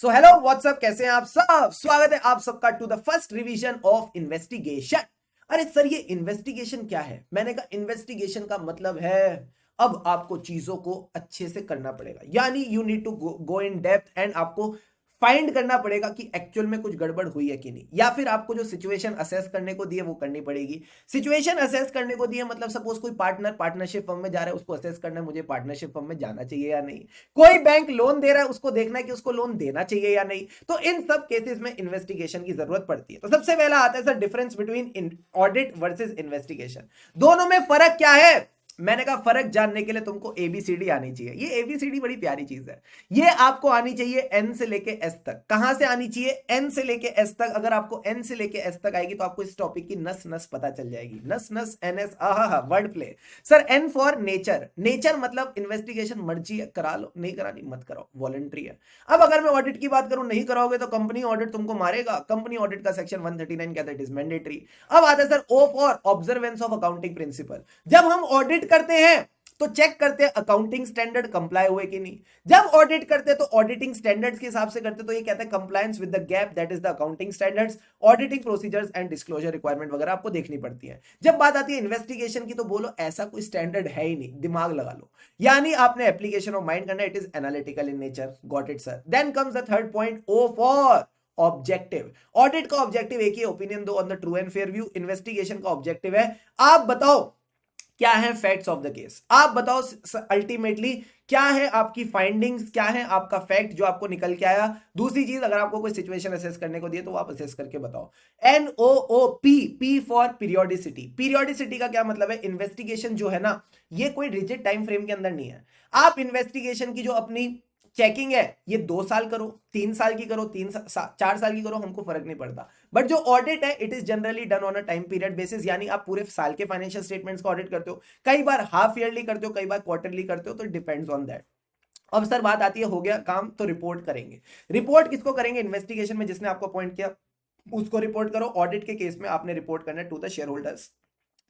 So hello what's up, कैसे हैं आप सब। स्वागत है आप सबका to the first revision of investigation. अरे सर, ये इन्वेस्टिगेशन क्या है? मैंने कहा इन्वेस्टिगेशन का मतलब है अब आपको चीजों को अच्छे से करना पड़ेगा, यानी you need to go in depth and आपको फाइंड करना पड़ेगा कि एक्चुअल में कुछ गड़बड़ हुई है कि नहीं, या फिर आपको जो सिचुएशन असेस करने को दी है वो करनी पड़ेगी। सिचुएशन असेस करने को दी है मतलब सपोज कोई पार्टनरशिप फर्म में जा रहा है, उसको असेस करना है मुझे पार्टनरशिप फर्म में जाना चाहिए या नहीं। कोई बैंक लोन दे रहा है, उसको देखना है कि उसको लोन देना चाहिए या नहीं। तो इन सब केसेस में इन्वेस्टिगेशन की जरूरत पड़ती है। तो सबसे पहला आता है sir difference between audit versus investigation. दोनों में फर्क क्या है? मैंने कहा फर्क जानने के लिए तुमको एबीसीडी आनी चाहिए। ये एबीसीडी बड़ी प्यारी चीज है। ये आपको आनी चाहिए एन से लेके एस तक। कहां से आनी चाहिए? एन से लेके एस तक। अगर आपको एन से लेके एस तक आएगी तो आपको इस टॉपिक की नस नस पता चल जाएगी। नस नस एन एस, आहा word play. Sir N for nature. Nature मतलब इन्वेस्टिगेशन मर्जी है, करा लो, नहीं करानी मत कराओ, वॉलंटरी है। अब अगर मैं ऑडिट की बात करूं, नहीं कराओगे तो कंपनी ऑडिट तुमको मारेगा। कंपनी ऑडिट का सेक्शन 139 कहता है इट इज मैंडेटरी। अब आता है sir O for observance of accounting principle. जब हम ऑडिट करते हैं तो चेक करते हैं अकाउंटिंग स्टैंडर्ड कंप्लाई हुए कि नहीं। जब ऑडिट करते हैं तो ऑडिटिंग स्टैंडर्ड्स के हिसाब से करते हैं, तो ये कहते हैं compliance with the gap that is the accounting standards. Auditing procedures and disclosure requirement वगैरह आपको देखनी पड़ती है। जब बात आती है इन्वेस्टिगेशन की तो बोलो ऐसा कोई स्टैंडर्ड है ही नहीं, दिमाग लगा लो। यानी आपने एप्लीकेशन ऑफ माइंड करना, it is analytical in nature. Got it sir. Then comes the third point, O for objective. Audit का ऑब्जेक्टिव एक ही, ओपिनियन दो on the true and fair view. Investigation का ऑब्जेक्टिव है आप बताओ क्या है फैक्ट्स ऑफ द केस। आप बताओ अल्टीमेटली क्या है आपकी फाइंडिंग्स, क्या है आपका फैक्ट जो आपको निकल के आया। दूसरी चीज, अगर आपको कोई सिचुएशन असेस करने को दिए तो आप असेस करके बताओ। NOOP, P for periodicity. Periodicity का क्या मतलब है? इन्वेस्टिगेशन जो है ना, ये कोई रिजिड टाइम फ्रेम के अंदर नहीं है। आप इन्वेस्टिगेशन की जो अपनी चेकिंग है ये 2 साल करो, 3 साल की करो, 4 साल की करो, हमको फर्क नहीं पड़ता। बट जो ऑडिट है it is generally done on a time period basis, यानी आप पूरे साल के फाइनेंशियल स्टेटमेंट्स का ऑडिट करते हो, कई बार हाफ ईयरली करते हो, कई बार क्वार्टरली करते हो, तो डिपेंड्स ऑन दैट। अब सर बात आती है हो गया काम तो रिपोर्ट करेंगे। रिपोर्ट किसको करेंगे? इन्वेस्टिगेशन में जिसने आपको अपॉइंट किया उसको रिपोर्ट करो। ऑडिट के केस में आपने रिपोर्ट करना है to the share holders,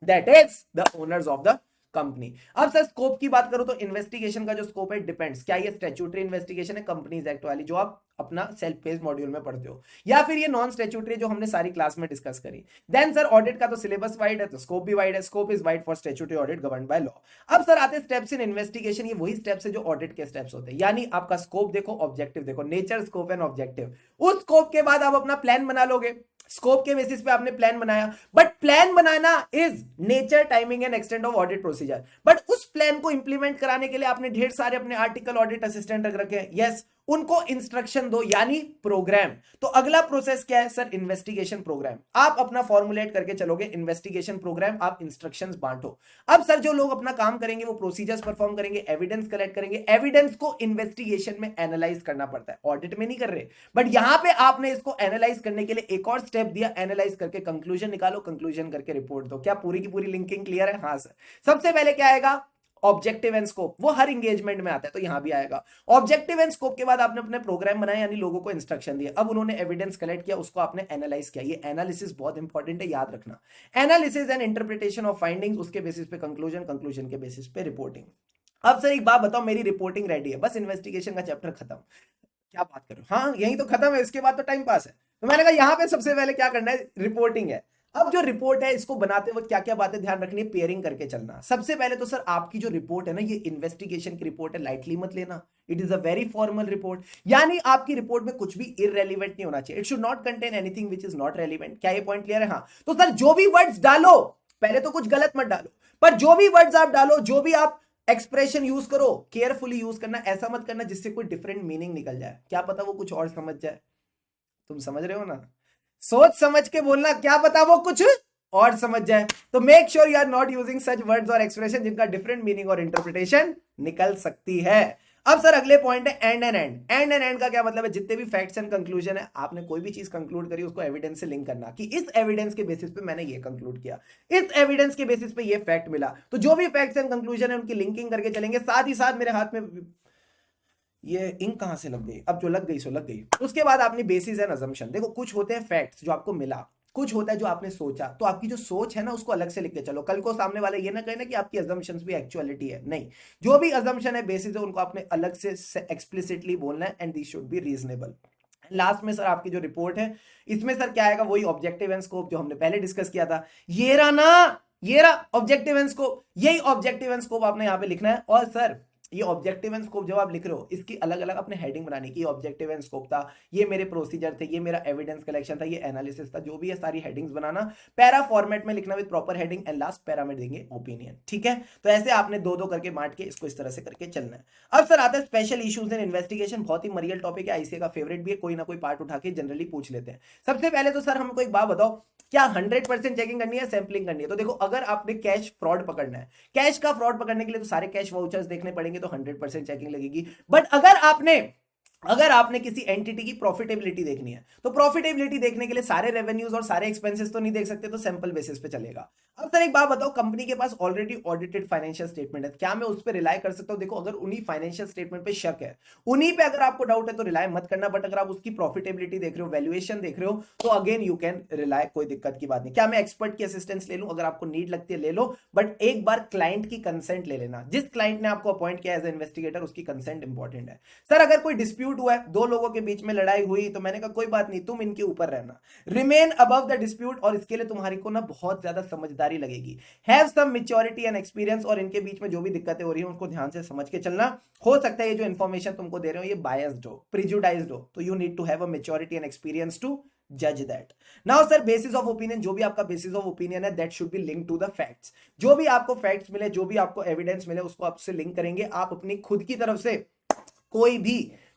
that is the owners of the company. अब सर स्कोप की बात करूं तो इन्वेस्टिगेशन का जो स्कोप है डिपेंड्स, क्या ये स्टैट्यूटरी इन्वेस्टिगेशन है, कंपनीज एक्ट वाली जो आप अपना सेल्फ पेज मॉड्यूल में पढ़ते हो, या फिर ये नॉन स्टैट्यूटरी जो हमने सारी क्लास में डिस्कस करी। देन सर ऑडिट का तो सिलेबस वाइड है तो स्कोप भी वाइड है। Scope is wide for statutory audit governed by law. अब सर आते स्टेप्स इन इन्वेस्टिगेशन। ये वही स्टेप्स है जो ऑडिट के स्टेप्स होते हैं, यानी आपका स्कोप देखो, ऑब्जेक्टिव देखो, नेचर, स्कोप एंड ऑब्जेक्टिव। उस स्कोप के बाद आप अपना प्लान बना लोगे। स्कोप के बेसिस पे आपने प्लान बनाया, but plan banana is nature, timing and extent of audit procedure. But उस प्लान को इंप्लीमेंट कराने के लिए आपने ढेर सारे अपने आर्टिकल ऑडिट असिस्टेंट रख रखे हैं। यस, उनको इंस्ट्रक्शन दो, यानी प्रोग्राम। तो अगला प्रोसेस क्या है सर? Investigation programme. आप अपना फॉर्मुलेट करके चलोगे इन्वेस्टिगेशन प्रोग्राम, आप इंस्ट्रक्शंस बांटो। अब सर जो लोग अपना काम करेंगे वो प्रोसीजर्स परफॉर्म करेंगे, एविडेंस कलेक्ट करेंगे। एविडेंस को इन्वेस्टिगेशन में एनालाइज करना पड़ता है, ऑडिट में नहीं कर रहे। बट यहां पे आपने इसको एनालाइज करने के लिए एक और स्टेप दिया, एनालाइज करके कंक्लूजन निकालो, कंक्लूजन करके रिपोर्ट दो। क्या पूरी की पूरी लिंकिंग क्लियर है? हाँ सर। सबसे पहले क्या आएगा? Objective and scope. वो हर इंगेजमेंट में आता है तो यहां भी आएगा। ऑब्जेक्टिव एंड स्कोप के बाद आपने अपने प्रोग्राम बनाए, यानी लोगों को इंस्ट्रक्शन दिए। अब उन्होंने एविडेंस कलेक्ट किया, उसको आपने एनालाइज किया। ये एनालिसिस बहुत इंपॉर्टेंट है, याद रखना। Analysis and interpretation of findings, उसके बेसिस पे कंक्लूजन, कंक्लूजन के बेसिस पे रिपोर्टिंग। अब सर एक बात बताओ, मेरी रिपोर्टिंग रेडी है, बस इन्वेस्टिगेशन का चैप्टर खत्म। क्या बात करो, हाँ यही तो खत्म है, इसके बाद तो टाइम पास है। तो मैंने कहा यहां पे सबसे पहले क्या करना है? रिपोर्टिंग है। अब जो रिपोर्ट है इसको बनाते वक्त क्या क्या बातें ध्यान रखनी है, पेयरिंग करके चलना। सबसे पहले तो सर आपकी जो रिपोर्ट है ना, ये इन्वेस्टिगेशन की रिपोर्ट है, लाइटली मत लेना। It is a very formal report, यानी आपकी रिपोर्ट में कुछ भी इररेलीवेंट नहीं होना चाहिए। It should not contain anything which is not relevant. क्या ये पॉइंट क्लियर है? हाँ। तो सर जो भी वर्ड्स डालो, पहले तो कुछ गलत मत डालो, पर जो भी वर्ड्स आप डालो, जो भी आप एक्सप्रेशन यूज करो, केयरफुली यूज करना। ऐसा मत करना जिससे कोई डिफरेंट मीनिंग निकल जाए, क्या पता वो कुछ और समझ जाए। तुम समझ रहे हो ना? सोच समझ के बोलना, क्या पता वो कुछ और समझ जाए। तो make sure you are not using such words और एक्सप्रेशन जिनका डिफरेंट मीनिंग और इंटरप्रिटेशन निकल सकती है। अब सर अगले पॉइंट है end end end. End end end का क्या मतलब है? जितने भी फैक्ट्स एंड कंक्लूजन है, आपने कोई भी चीज कंक्लूड करी उसको एविडेंस से लिंक करना, कि इस एविडेंस के बेसिस पे मैंने ये कंक्लूड किया, इस एविडेंस के बेसिस पे ये फैक्ट मिला। तो जो भी फैक्ट्स एंड कंक्लूजन है उनकी लिंकिंग करके चलेंगे। साथ ही साथ मेरे हाथ में ये इंक कहां से लग गई? अब जो लग गई सो लग गई। उसके बाद आपने बेसिस एंड अजम्पशन। देखो कुछ होते हैं फैक्ट्स जो आपको मिला, कुछ होता है जो आपने सोचा। तो आपकी जो सोच है ना उसको अलग से लिख के चलो, कल को सामने वाले ये ना कहे ना कि आपकी अजम्पशंस भी एक्चुअलिटी है। नहीं, जो भी अजम्पशन है, बेसिस है, उनको आपने अलग से एक्सप्लिसिटली बोलना है, and this should be reasonable. Last में सर आपकी जो रिपोर्ट है इसमें सर क्या आएगा, वही ऑब्जेक्टिव एंड स्कोप जो हमने पहले डिस्कस किया था। ये रहा ना, ये रहा ऑब्जेक्टिव एंड स्कोप, यही ऑब्जेक्टिव एंड स्कोप आपने यहाँ पे लिखना है। और सर ये ऑब्जेक्टिव एंड स्कोप जब आप लिख रहे हो इसकी अलग अलग अपने हेडिंग बनाने की, ऑब्जेक्टिव एंड स्कोप था, ये मेरे प्रोसीजर थे, ये मेरा एविडेंस कलेक्शन था, ये एनालिसिस था, जो भी है सारी हेडिंग्स बनाना, पैरा फॉर्मेट में लिखना with proper heading, and last para में देंगे ओपिनियन। ठीक है, तो ऐसे आपने दो दो करके बांट के इसको इस तरह से करके चलना है। अब सर आता है स्पेशल इश्यूज इन इन्वेस्टिगेशन, बहुत ही मरियल टॉपिक है, आईसीए का फेवरेट भी है, कोई ना कोई पार्ट उठा के जनरली पूछ लेते हैं। सबसे पहले तो सर हमको एक बात बताओ, क्या 100% चेकिंग करनी है, सैंपलिंग करनी है? तो देखो अगर आपने कैश फ्रॉड पकड़ना है, कैश का फ्रॉड पकड़ने के लिए तो सारे कैश वाउचर्स देखने पड़ेंगे, तो 100% चेकिंग लगेगी। बट अगर आपने किसी एंटिटी की प्रॉफिटेबिलिटी देखनी है, तो प्रॉफिटेबिलिटी देखने के लिए सारे रेवेन्यूज और सारे एक्सपेंसेस तो नहीं देख सकते, तो सैंपल बेसिस पे चलेगा। अब सर एक बात बताओ, कंपनी के पास ऑलरेडी ऑडिटेड फाइनेंशियल स्टेटमेंट है, क्या मैं उस पर रिलाय कर सकता हूं? देखो अगर उन्हीं फाइनेंशियल स्टेटमेंट पे शक है, उन्हीं पे अगर आपको डाउट है तो रिलाय मत करना। बट अगर आप उसकी प्रॉफिटेबिलिटी देख रहे हो, वैल्यूएशन देख रहे हो, तो अगेन यू कैन रिलाय, कोई दिक्कत की बात नहीं। क्या मैं एक्सपर्ट की असिस्टेंस ले लूं? अगर आपको नीड लगती है ले लो, बट एक बार क्लाइंट की कंसेंट ले लेना। जिस क्लाइंट ने आपको अपॉइंट किया एज इन्वेस्टिगेटर, उसकी कंसेंट इंपॉर्टेंट है। सर अगर कोई डिस्प्यूट हुआ है, दो लोगों के बीच में लड़ाई हुई, तो मैंने कहा कोई बात नहीं, तुम इनके ऊपर रहना, रिमेन अबव द डिस्प्यूट, और इसके लिए तुम्हारी को ना बहुत ज्यादा समझदारी लगेगी, have some maturity and experience, और इनके बीच में जो भी दिक्कतें हो रही हैं उनको ध्यान से समझ के चलना। हो सकता है ये जो इन्फॉर्मेशन तुमको दे रहे हो ये बायस्ड हो, प्रिजुडाइज्ड हो, तो you need to have a maturity and experience to जज that. Now sir basis of opinion, जो भी आपका बेसिस ऑफ ओपिनियन है that should be link to the facts. जो भी आपको फैक्ट्स मिले, जो भी आपको एविडेंस मिले, उसको आपसे लिंक करेंगे। आप अपनी खुद की तरफ से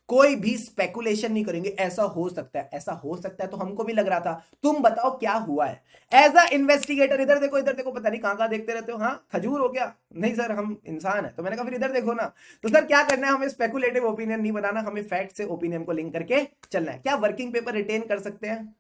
कोई भी स्पेकुलेशन नहीं करेंगे, ऐसा हो सकता है, ऐसा हो सकता है, तो हमको भी लग रहा था, तुम बताओ क्या हुआ है एज अ इन्वेस्टिगेटर। इधर देखो, इधर देखो, पता नहीं कहां देखते रहते हो, हाँ खजूर हो गया? नहीं सर, हम इंसान है। तो मैंने कहा फिर इधर देखो ना। तो सर क्या करना है, हमें स्पेकुलेटिव ओपिनियन नहीं बनाना, हमें फैक्ट से ओपिनियन को लिंक करके चलना है। क्या वर्किंग पेपर रिटेन कर सकते हैं?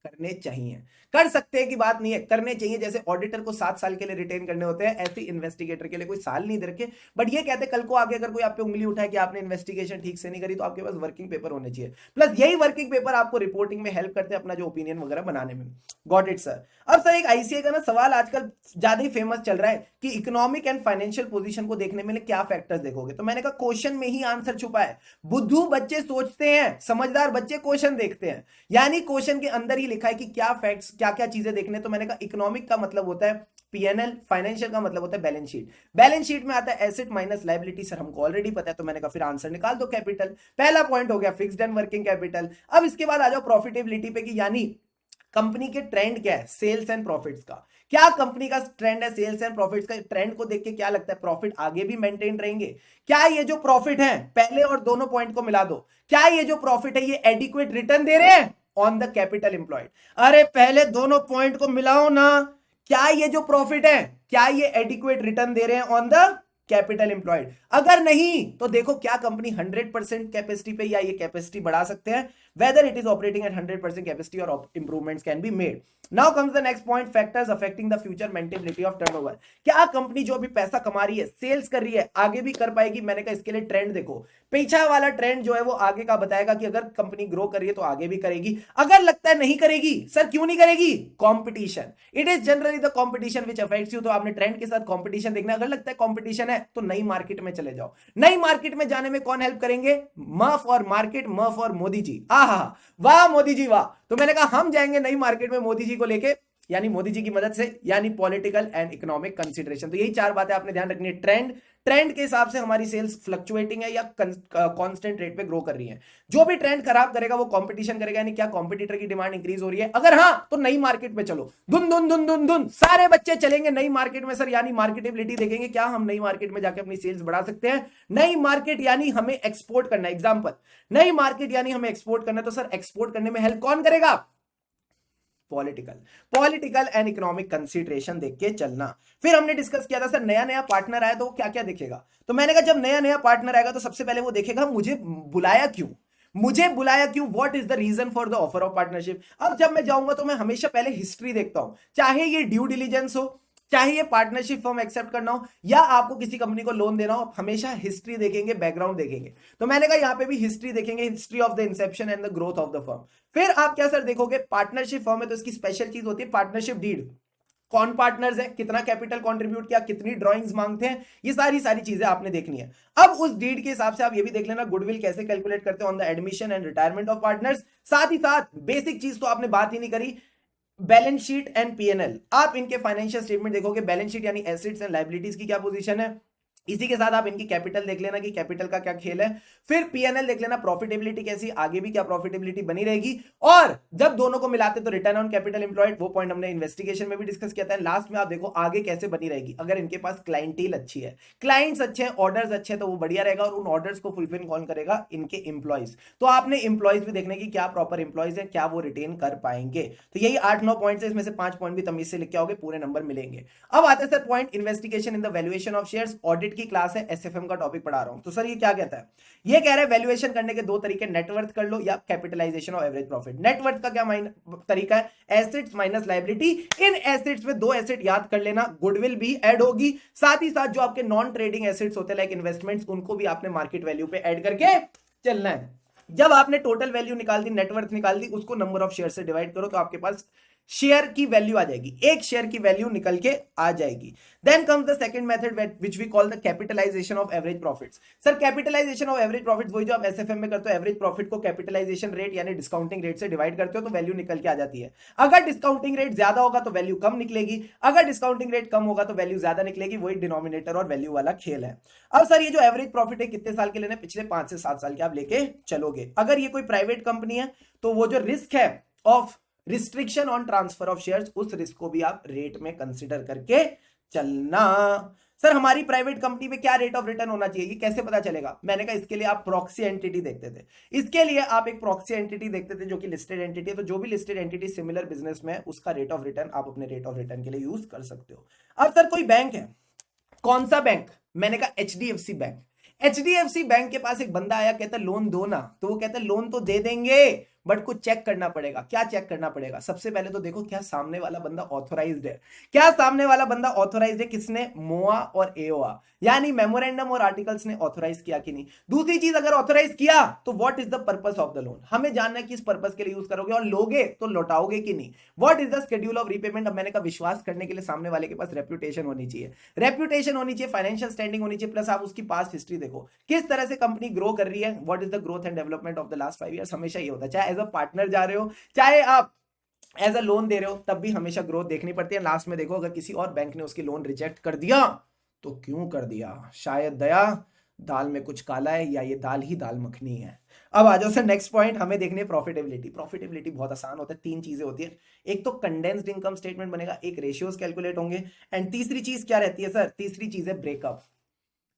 करने चाहिए, कर सकते हैं की बात नहीं है, करने चाहिए। जैसे ऑडिटर को 7 साल के लिए रिटेन करने होते हैं, ऐसे इन्वेस्टिगेटर के लिए कोई साल नहीं दे रखे। बट ये कहते हैं कल को आगे अगर कोई आप पे उंगली उठाए कि आपने इन्वेस्टिगेशन ठीक से नहीं करी, तो आपके पास वर्किंग पेपर होने चाहिए। प्लस यही वर्किंग पेपर आपको रिपोर्टिंग में हेल्प करते हैं, अपना जो ओपिनियन वगैरह बनाने में। Got it sir. अब सर एक आईसीए का ना सवाल आजकल ज्यादा ही फेमस चल रहा है कि इकोनॉमिक एंड फाइनेंशियल पोजीशन को देखने में क्या फैक्टर्स देखोगे? तो मैंने कहा क्वेश्चन में ही आंसर छुपा है। बुद्धू बच्चे सोचते हैं, समझदार बच्चे क्वेश्चन देखते हैं, यानी क्वेश्चन के अंदर ही लिखा है कि क्या फैक्ट्स, क्या क्या चीजें देखने। तो मैंने कहा इकोनॉमिक का मतलब होता है पीएनएल, फाइनेंशियल का मतलब होता है बैलेंस शीट। बैलेंस शीट में आता है एसेट माइनस लायबिलिटी, सर हमको ऑलरेडी पता है। तो मैंने कहा फिर आंसर निकाल दो, कैपिटल। पहला पॉइंट हो गया फिक्स्ड एंड वर्किंग कैपिटल। अब इसके बाद आ जाओ प्रॉफिटेबिलिटी पे, कि यानी कंपनी के ट्रेंड क्या है, सेल्स एंड प्रॉफिट्स का। क्या कंपनी का ट्रेंड है सेल्स एंड प्रॉफिट्स का? ट्रेंड को देख के क्या लगता है प्रॉफिट आगे भी मेंटेन रहेंगे? क्या ये जो प्रॉफिट है, पहले और दोनों पॉइंट को मिला दो, क्या ये जो प्रॉफिट है ये एडिक्वेट रिटर्न दे रहे हैं ऑन द कैपिटल एम्प्लॉयड? अरे पहले दोनों पॉइंट को मिलाओ ना। क्या ये जो प्रॉफिट है, क्या ये एडिक्वेट रिटर्न दे रहे हैं ऑन द कैपिटल एम्प्लॉयड? अगर नहीं तो देखो क्या कंपनी 100% कैपेसिटी पे, या ये कैपेसिटी बढ़ा सकते हैं, whether it is operating at 100% capacity or improvements can be made. Now comes the next point, factors affecting the future maintainability of turnover. क्या कंपनी जो भी पैसा कमा रही है, सेल्स कर रही है, आगे भी कर पाएगी? मैंने कहा इसके लिए ट्रेंड देखो, पीछा वाला ट्रेंड जो है वो आगे का बताएगा कि अगर कंपनी ग्रो कर रही है तो आगे भी करेगी। अगर लगता है नहीं करेगी, सर क्यों नहीं करेगी? Competition, it is generally the competition which affects you. तो आपने ट्रेंड के साथ कंपटीशन देखना, अगर लगता है कंपटीशन है तो नई मार्केट में चले जाओ। नई मार्केट में जाने में कौन हेल्प करेंगे? M for market, M for Modi ji. आहा वाह मोदी जी वाह। तो मैंने कहा हम जाएंगे नई मार्केट में मोदी जी को लेके, यानी मोदी जी की मदद से, यानी पॉलिटिकल एंड इकोनॉमिक कंसीडरेशन। तो यही 4 बातें आपने ध्यान रखनी है। ट्रेंड के हिसाब से हमारी सेल्स फ्लक्चुएटिंग है या कांस्टेंट रेट पे ग्रो कर रही है। जो भी ट्रेंड खराब करेगा वो कंपटीशन करेगा, यानी क्या कॉम्पिटिटर की डिमांड इंक्रीज हो रही है? अगर हाँ तो नई मार्केट में चलो, धुन धुन धुन धुन धुन सारे बच्चे चलेंगे नई मार्केट में सर, यानी मार्केटेबिलिटी देखेंगे, क्या हम नई मार्केट में जाके अपनी सेल्स बढ़ा सकते हैं। नई मार्केट यानी हमें एक्सपोर्ट करना है, एग्जाम्पल नई मार्केट यानी हमें एक्सपोर्ट करना है, तो सर एक्सपोर्ट करने में हेल्प कौन करेगा? पॉलिटिकल एंड इकोनॉमिक कंसीडरेशन देख के चलना। फिर हमने डिस्कस किया था सर नया नया पार्टनर आया तो वो क्या क्या देखेगा? तो मैंने कहा जब नया नया पार्टनर आएगा तो सबसे पहले वो देखेगा मुझे बुलाया क्यों, what is the reason for the offer of partnership. अब जब मैं जाऊंगा तो मैं हमेशा पहले हिस्ट्री देखता हूं, चाहे ये ड्यू डिलीजेंस हो, चाहे ये पार्टनरशिप फर्म एक्सेप्ट करना हो, या आपको किसी कंपनी को लोन देना हो, हमेशा हिस्ट्री देखेंगे, बैकग्राउंड देखेंगे। तो मैंने कहा यहां पे भी हिस्ट्री देखेंगे, history of the Inception and the growth of the firm. फिर आप क्या सर देखोगे, पार्टनरशिप फर्म है तो इसकी स्पेशल चीज होती है पार्टनरशिप डीड। कौन पार्टनर्स है, कितना कैपिटल कंट्रीब्यूट किया, कितनी ड्राइंग्स मांगते हैं, ये सारी चीजें आपने देखनी है। अब उस डीड के हिसाब से आप ये भी देख लेना गुडविल कैसे कैलकुलेट करते हैं on the admission and retirement of partners. साथ ही साथ बेसिक चीज तो आपने बात ही नहीं करी, बैलेंस शीट एंड पीएनएल। आप इनके फाइनेंशियल स्टेटमेंट देखोगे, बैलेंस शीट यानी एसेट्स एंड लायबिलिटीज की क्या पोजीशन है, इसी के साथ आप इनकी कैपिटल देख लेना कि कैपिटल का क्या खेल है, फिर पीएनएल देख लेना प्रॉफिटेबिलिटी कैसी, आगे भी क्या प्रॉफिटेबिलिटी बनी रहेगी, और जब दोनों को मिलाते तो रिटर्न ऑन कैपिटल एम्प्लॉयड, वो पॉइंट हमने इन्वेस्टिगेशन में भी डिस्कस किया था। लास्ट में आप देखो आगे कैसे बनी रहेगी, अगर इनके पास क्लाइंटेल अच्छी है, क्लाइंट्स अच्छे हैं, ऑर्डर्स अच्छे हैं, तो वो बढ़िया रहेगा, और उन ऑर्डर्स को फुलफिल कौन करेगा, इनके इंप्लॉइज। तो आपने इंप्लॉइज भी देखने की क्या प्रॉपर इंप्लॉइज है, क्या वो रिटेन कर पाएंगे। तो यही 8-9 पॉइंट है, इसमें से 5 पॉइंट भी तमीज से लिख के आओगे, पूरे नंबर मिलेंगे। अब आते हैं sir point investigation in the valuation of shares. Audit की क्लास है, एसएफएम का टॉपिक पढ़ा रहा हूं। तो सर ये क्या कहता है, ये कह रहा है वैल्यूएशन करने के दो तरीके, नेटवर्थ कर लो या capitalisation of average profit. Net worth का क्या तरीका है, एसेट्स माइनस लायबिलिटी। इन एसेट्स में दो एसेट याद कर लेना, गुडविल भी ऐड होगी, साथ ही साथ जो आपके नॉन ट्रेडिंग एसेट्स होते हैं लाइक इन्वेस्टमेंट्स, उनको भी आपने मार्केट वैल्यू पे ऐड करके चलना है। जब आपने टोटल वैल्यू निकाल दी, नेटवर्थ निकाल दी, उसको नंबर ऑफ शेयर से डिवाइड करो तो आपके पास शेयर की वैल्यू आ जाएगी, एक शेयर की वैल्यू निकल के आ जाएगी। Then comes the second method which we call the capitalisation of average profits. Sir capitalisation of average profits वही जो आप एसएफएम में करते हो, एवरेज प्रॉफिट को कैपिटलाइजेशन रेट यानी डिस्काउंटिंग रेट से डिवाइड करते हो तो वैल्यू निकल के आ जाती है। अगर डिस्काउंटिंग रेट ज्यादा होगा तो वैल्यू कम निकलेगी, अगर डिस्काउंटिंग रेट कम होगा तो वैल्यू ज्यादा निकलेगी, वही डिनोमिनेटर और वैल्यू वाला खेल है। अब सर ये जो एवरेज प्रॉफिट है कितने साल के लेने, पिछले 5 से 7 साल के आप लेके चलोगे। अगर ये कोई प्राइवेट कंपनी है तो वो जो रिस्क है of restriction on transfer of shares, उस रिस्क को भी आप रेट में कंसीडर करके चलना। सर हमारी प्राइवेट कंपनी पे क्या रेट ऑफ रिटर्न होना चाहिए, ये कैसे पता चलेगा, मैंने कहा इसके लिए आप प्रॉक्सी एंटिटी देखते थे। इसके लिए आप एक प्रॉक्सी एंटिटी देखते थे जो कि लिस्टेड एंटिटी है, तो जो भी लिस्टेड एंटिटी सिमिलर बिजनेस में है उसका रेट ऑफ रिटर्न आप अपने रेट ऑफ रिटर्न के लिए यूज कर सकते हो। अब सर कोई बैंक है, कौन सा बैंक, मैंने कहा एचडीएफसी बैंक। एचडीएफसी बैंक के पास एक बंदा आया, कहता लोन दो ना, तो वो कहता लोन तो दे देंगे बट कुछ चेक करना पड़ेगा। क्या चेक करना पड़ेगा, सबसे पहले तो देखो क्या सामने वाला बंदा ऑथोराइज्ड है, क्या सामने वाला बंदा ऑथोराइज्ड है, किसने, मोआ और एओआ यानी मेमोरेंडम और आर्टिकल्स ने ऑथोराइज किया कि नहीं। दूसरी चीज, अगर ऑथोराइज किया तो what is the purpose of the loan, हमें जानना है किस पर्पस के लिए यूज करोगे, और लोगे तो लौटाओगे कि नहीं। What is the schedule of repayment. अब मैंने कहा विश्वास करने के लिए सामने वाले के पास रेप्यूटेशन होनी चाहिए, रेप्यूटेशन होनी चाहिए, फाइनेंशियल स्टैंडिंग होनी चाहिए, प्लस आप उसकी पास्ट हिस्ट्री देखो किस तरह से कंपनी ग्रो कर रही है, what is the growth and development of the last 5 years. हमेशा ये होता है, चाहे एज अ पार्टनर जा रहे हो, चाहे आप एज अ लोन दे रहे हो, तब भी हमेशा ग्रोथ देखनी पड़ती है। लास्ट में देखो अगर किसी और बैंक ने उसकी लोन रिजेक्ट कर दिया तो क्यों कर दिया, शायद दया दाल में कुछ काला है या ये दाल ही दाल मखनी है। अब आ जाओ सर नेक्स्ट पॉइंट, हमें देखनी है प्रॉफिटेबिलिटी। प्रॉफिटेबिलिटी बहुत आसान होता है, 3 चीजें होती है, एक तो कंडेंस्ड इनकम स्टेटमेंट बनेगा, एक रेशियोज कैलकुलेट होंगे, एंड तीसरी चीज क्या रहती है सर, तीसरी चीज है ब्रेकअप।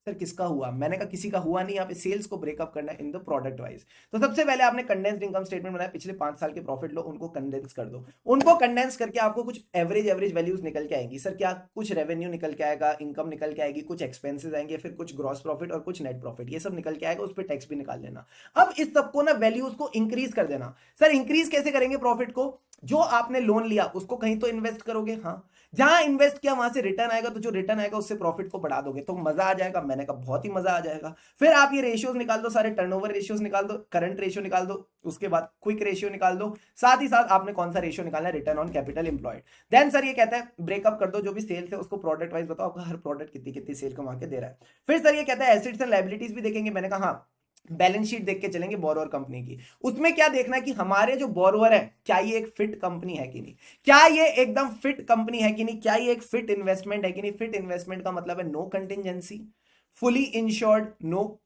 सर किसका हुआ, मैंने कहा किसी का हुआ नहीं, यहाँ पे सेल्स को ब्रेकअप करना है इन द प्रोडक्ट वाइज। तो सबसे पहले आपने कंडेंस्ड इनकम स्टेटमेंट बनाया, पिछले 5 साल के प्रॉफिट लो, उनको कंडेंस कर दो, उनको कंडेंस करके आपको कुछ एवरेज वैल्यूज निकल के आएंगी। सर क्या, कुछ रेवेन्यू निकल के आएगा, इनकम निकल के आएगी, कुछ एक्सपेंसेस आएंगे, फिर कुछ ग्रॉस प्रॉफिट और कुछ नेट प्रॉफिट, ये सब निकल के आएगा, उस पर टैक्स भी निकाल लेना। अब इस सबको ना वैल्यूज को इंक्रीज कर देना। सर इंक्रीज कैसे करेंगे प्रॉफिट को, जो आपने लोन लिया उसको कहीं तो इन्वेस्ट करोगे, हाँ जहां इन्वेस्ट किया वहां से रिटर्न आएगा, तो जो रिटर्न आएगा उससे प्रॉफिट को बढ़ा दोगे तो मजा आ जाएगा। मैंने कहा बहुत ही मजा आ जाएगा। फिर आप ये रेशियोज निकाल दो, सारे टर्नओवर रेशियोज निकाल दो, करंट रेशियो निकाल दो, उसके बाद क्विक रेशियो निकाल दो, साथ ही साथ आपने कौन सा रेशियो निकालना है, return on capital employed. Then sir ये कहता है ब्रेकअप कर दो, जो भी सेल्स है उसको प्रोडक्ट वाइज बताओ, आपका हर प्रोडक्ट कितनी कितनी सेल कमा के दे रहा है। फिर सर ये कहता है एसेट्स एंड लायबिलिटीज भी देखेंगे। मैंने कहा हाँ बैलेंस शीट देख के चलेंगे बोरोअर कंपनी की, उसमें क्या देखना है कि हमारे जो बोरोअर है क्या ये एक फिट कंपनी है कि नहीं, क्या ये एकदम फिट कंपनी है कि नहीं, क्या ये एक फिट इन्वेस्टमेंट है कि नहीं। फिट इन्वेस्टमेंट का मतलब है no contingency, fully insured, no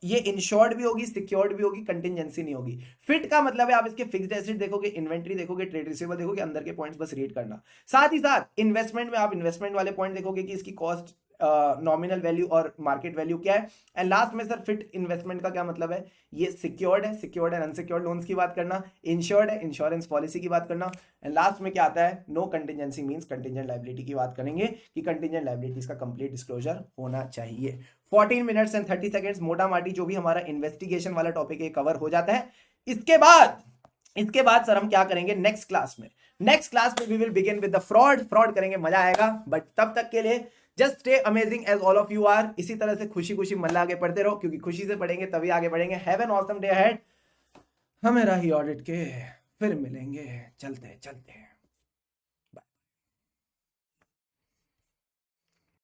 ये इंश्योर्ड भी होगी, सिक्योर्ड भी होगी, कंटिजेंसी नहीं होगी। फिट का मतलब है आप इसके फिक्स्ड एसेट देखोगे, इन्वेंट्री देखोगे, ट्रेड रिसीवेबल देखोगे, अंदर के पॉइंट्स बस रीड करना। साथ ही साथ इन्वेस्टमेंट में आप इन्वेस्टमेंट वाले पॉइंट देखोगे कि इसकी कॉस्ट, नॉमिनल वैल्यू और मार्केट वैल्यू क्या है। एंड लास्ट में सर फिट इन्वेस्टमेंट का क्या मतलब है, ये सिक्योर्ड है, सिक्योर्ड एंड अनसिक्योर्ड लोन्स की बात करना, इंश्योर्ड है, इंश्योरेंस पॉलिसी की बात करना, एंड लास्ट में क्या आता है, no contingency means contingent liability की बात करेंगे कि कंटिजेंट लायबिलिटीज का कंप्लीट डिस्क्लोजर होना चाहिए। 14 मिनट्स एंड 30 सेकंड्स मोटा माटी जो भी हमारा इन्वेस्टिगेशन वाला टॉपिक है कवर हो जाता है। इसके बाद सर हम क्या करेंगे नेक्स्ट क्लास में we will begin with the fraud करेंगे, मजा आएगा। बट तब तक के लिए just stay amazing as all of you are. इसी तरह से खुशी खुशी मन आगे पढ़ते रहो, क्योंकि खुशी से पढ़ेंगे तभी आगे बढ़ेंगे। Have an awesome day ahead. हमें राही ऑडिट के फिर मिलेंगे, चलते चलते।